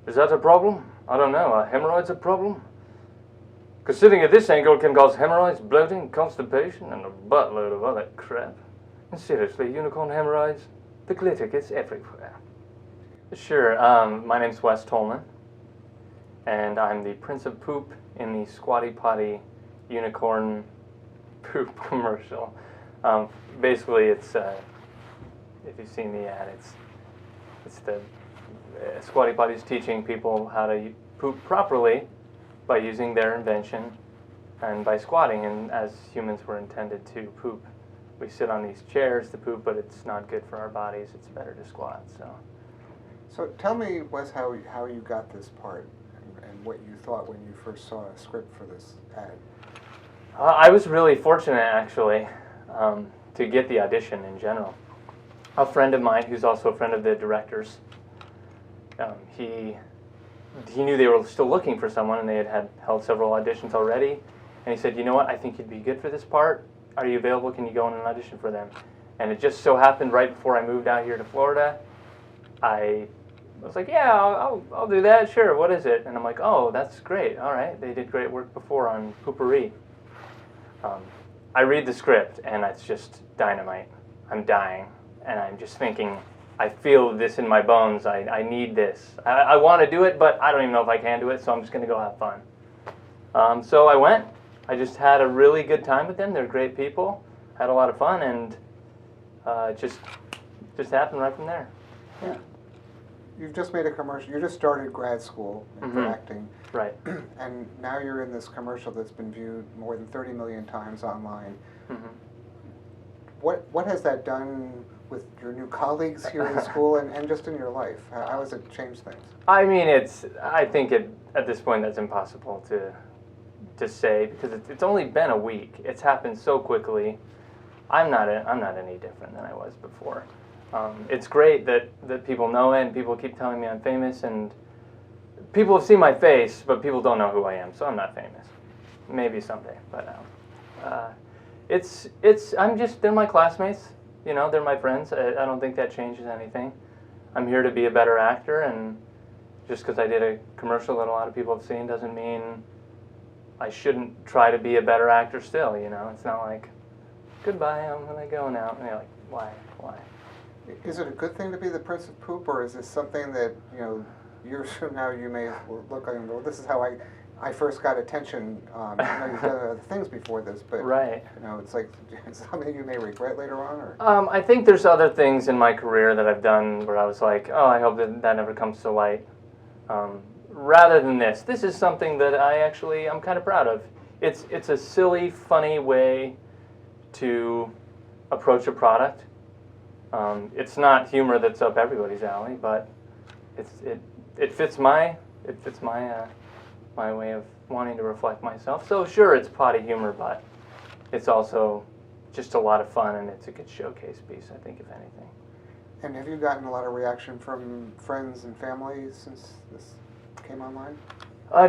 Is that a problem? I don't know. Are hemorrhoids a problem? Because sitting at this angle can cause hemorrhoids, bloating, constipation, and a buttload of other crap. And seriously, unicorn hemorrhoids? The glitter gets everywhere. Sure, my name's Wes Tolman, and I'm the Prince of Poop in the Squatty Potty unicorn poop commercial. Basically, it's, if you've seen the ad, it's the Squatty Potty's teaching people how to poop properly by using their invention and by squatting, and as humans were intended to poop. We sit on these chairs to poop, but it's not good for our bodies. It's better to squat. So tell me, Wes, how you got this part and what you thought when you first saw a script for this ad. I was really fortunate, actually, to get the audition in general. A friend of mine, who's also a friend of the director's, he knew they were still looking for someone, and they had held several auditions already. And he said, you know what, I think you'd be good for this part. Are you available? Can you go in and audition for them? And it just so happened right before I moved out here to Florida, I was like, yeah, I'll do that, sure, what is it? And I'm like, oh, that's great, all right. They did great work before on Poopery. I read the script, and it's just dynamite. I'm dying, and I'm just thinking, I feel this in my bones. I need this. I want to do it, but I don't even know if I can do it, so I'm just going to go have fun. So I went. I just had a really good time with them. They're great people. Had a lot of fun, and it just happened right from there. Yeah. You've just made a commercial. You just started grad school for acting. Right. And now you're in this commercial that's been viewed more than 30 million times online. What has that done with your new colleagues here in school and just in your life? How has it changed things? I mean, I think at this point that's impossible to say, because it's only been a week. It's happened so quickly. I'm not any different than I was before. It's great that people know it, and people keep telling me I'm famous, and people have seen my face, but people don't know who I am, so I'm not famous. Maybe someday, but they're my classmates, you know, they're my friends. I don't think that changes anything. I'm here to be a better actor, and just because I did a commercial that a lot of people have seen doesn't mean I shouldn't try to be a better actor still, you know. It's not like, goodbye, I'm going to go now. And you're like, why? Is it a good thing to be the Prince of Poop, or is this something that, you know, years from now you may look and go, this is how I first got attention. I know you've done other things before this, but right. You know, it's like something you may regret later on, or? I think there's other things in my career that I've done where I was like, oh, I hope that never comes to light. Rather than this is something that I'm kind of proud of. It's a silly, funny way to approach a product. It's not humor that's up everybody's alley, but it fits my way of wanting to reflect myself. So sure, it's potty humor, but it's also just a lot of fun, and it's a good showcase piece, I think, if anything. And have you gotten a lot of reaction from friends and family since this came online?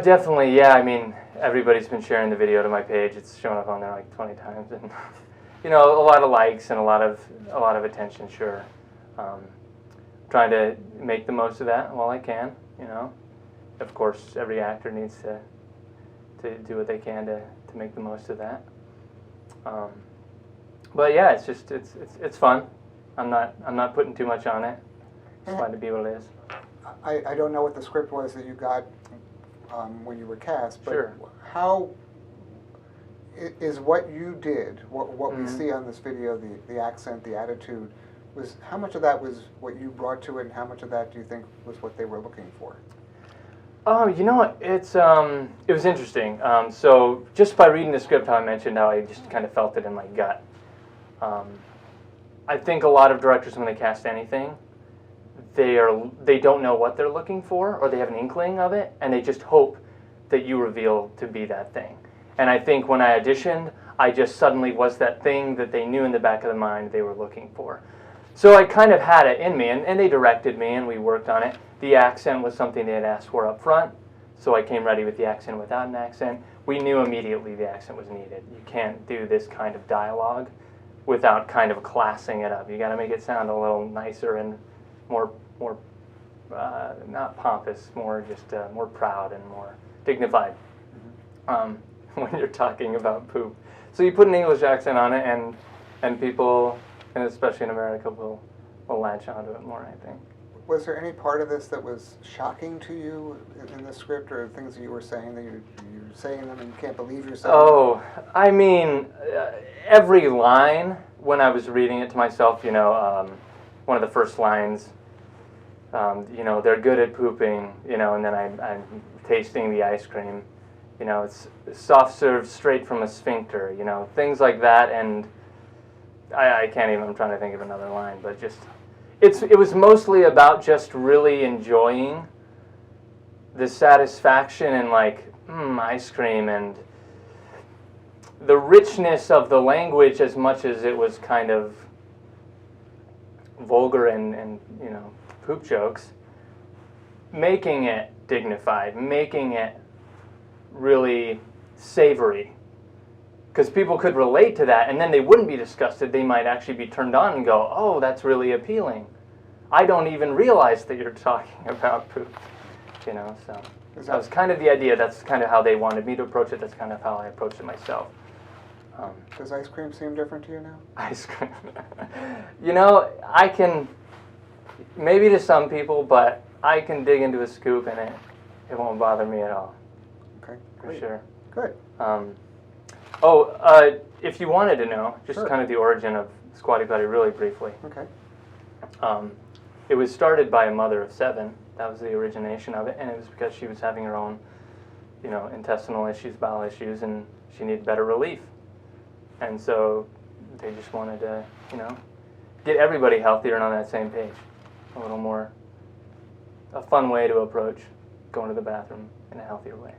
Definitely, yeah. I mean, everybody's been sharing the video to my page. It's shown up on there like 20 times, and you know, a lot of likes and a lot of attention. Sure, trying to make the most of that while I can. You know, of course, every actor needs to do what they can to make the most of that. But yeah, it's fun. I'm not putting too much on it. It's fun to be what it is. I don't know what the script was that you got when you were cast, but sure. How is what you did, what we see on this video, the accent, the attitude, how much of that was what you brought to it, and how much of that do you think was what they were looking for? You know what, it was interesting. So just by reading the script, how I mentioned how I just kind of felt it in my gut. I think a lot of directors, when they cast anything, they don't know what they're looking for, or they have an inkling of it, and they just hope that you reveal to be that thing. And I think when I auditioned, I just suddenly was that thing that they knew in the back of the mind they were looking for. So I kind of had it in me, and they directed me, and we worked on it. The accent was something they had asked for up front, so I came ready with the accent without an accent. We knew immediately the accent was needed. You can't do this kind of dialogue without kind of classing it up. You got to make it sound a little nicer and more not pompous, more just more proud and more dignified when you're talking about poop. So you put an English accent on it, and people, and especially in America, will latch onto it more, I think. Was there any part of this that was shocking to you in the script, or things that you were saying that you're saying them and you can't believe you're saying them? Oh, I mean, every line, when I was reading it to myself, one of the first lines, they're good at pooping, and then I'm tasting the ice cream. It's soft served straight from a sphincter, things like that, and I can't even, I'm trying to think of another line, but just, it was mostly about just really enjoying the satisfaction and ice cream and the richness of the language, as much as it was kind of vulgar and poop jokes, making it dignified, making it really savory, because people could relate to that, and then they wouldn't be disgusted. They might actually be turned on and go, oh, that's really appealing. I don't even realize that you're talking about poop, so that was kind of the idea. That's kind of how they wanted me to approach it. That's kind of how I approached it myself. Does ice cream seem different to you now? Ice cream. I can, maybe to some people, but I can dig into a scoop and it won't bother me at all. Okay, For great. sure. Good. If you wanted to know, just Sure. kind of the origin of Squatty Potty really briefly. Okay. It was started by a mother of 7. That was the origination of it, and it was because she was having her own, intestinal issues, bowel issues, and she needed better relief. And so they just wanted to, get everybody healthier and on that same page. A little more, a fun way to approach going to the bathroom in a healthier way.